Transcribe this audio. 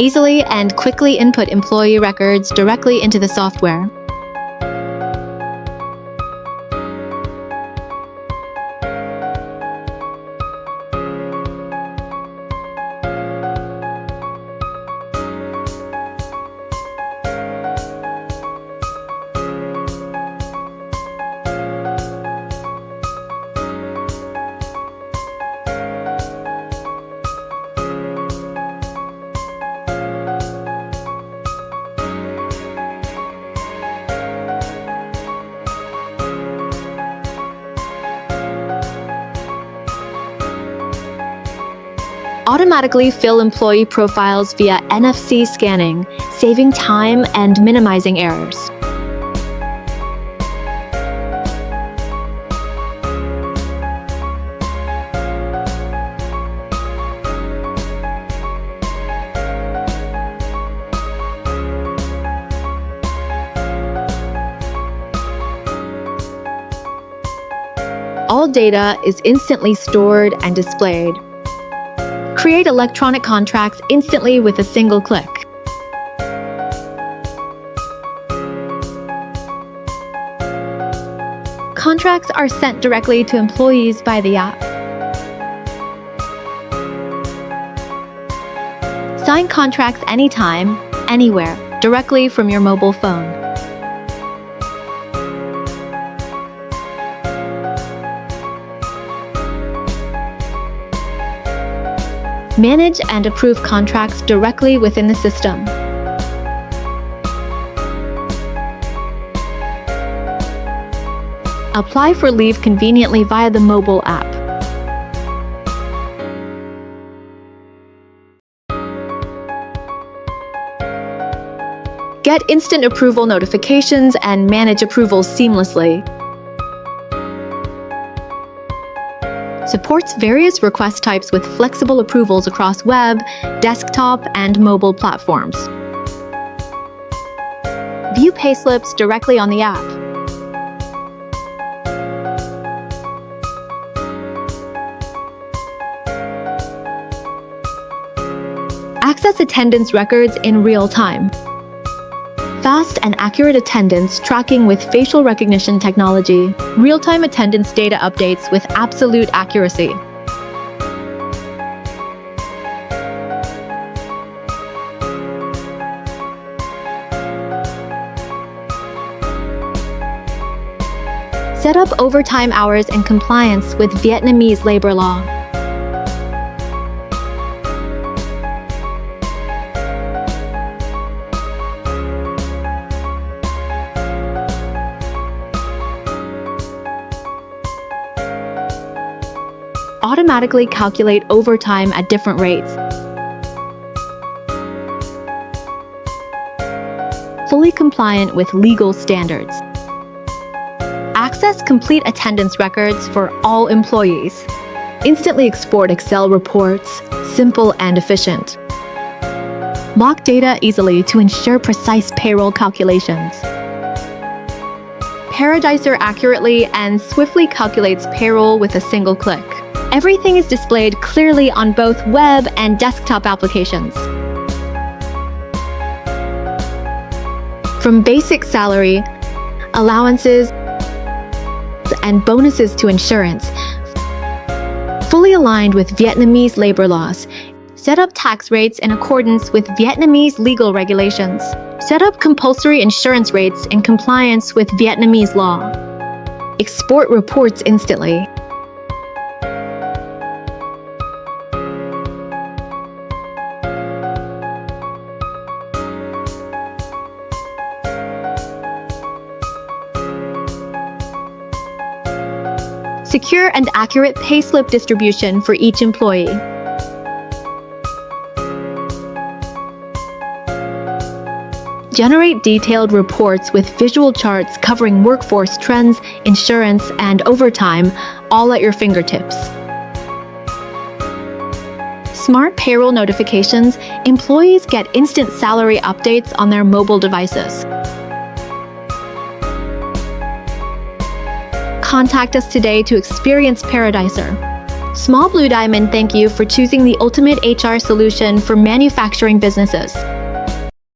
Easily and quickly input employee records directly into the software. Automatically fill employee profiles via NFC scanning, saving time and minimizing errors. All data is instantly stored and displayed. Create electronic contracts instantly with a single click. Contracts are sent directly to employees by the app. Sign contracts anytime, anywhere, directly from your mobile phone. Manage and approve contracts directly within the system. Apply for leave conveniently via the mobile app. Get instant approval notifications and manage approvals seamlessly. Supports various request types with flexible approvals across web, desktop, and mobile platforms. View payslips directly on the app. Access attendance records in real time. Fast and accurate attendance tracking with facial recognition technology. Real-time attendance data updates with absolute accuracy. Set up overtime hours in compliance with Vietnamese labor law. Automatically calculate overtime at different rates. Fully compliant with legal standards. Access complete attendance records for all employees. Instantly export Excel reports, simple and efficient. Lock data easily to ensure precise payroll calculations. Paradisehr accurately and swiftly calculates payroll with a single click. Everything is displayed clearly on both web and desktop applications. From basic salary, allowances, and bonuses to insurance, fully aligned with Vietnamese labor laws. Set up tax rates in accordance with Vietnamese legal regulations. Set up compulsory insurance rates in compliance with Vietnamese law. Export reports instantly. Secure and accurate payslip distribution for each employee. Generate detailed reports with visual charts covering workforce trends, insurance, and overtime, all at your fingertips. Smart payroll notifications, employees get instant salary updates on their mobile devices. contact us today to experience Paradisehr. Small Blue Diamond, thank you for choosing the ultimate HR solution for manufacturing businesses.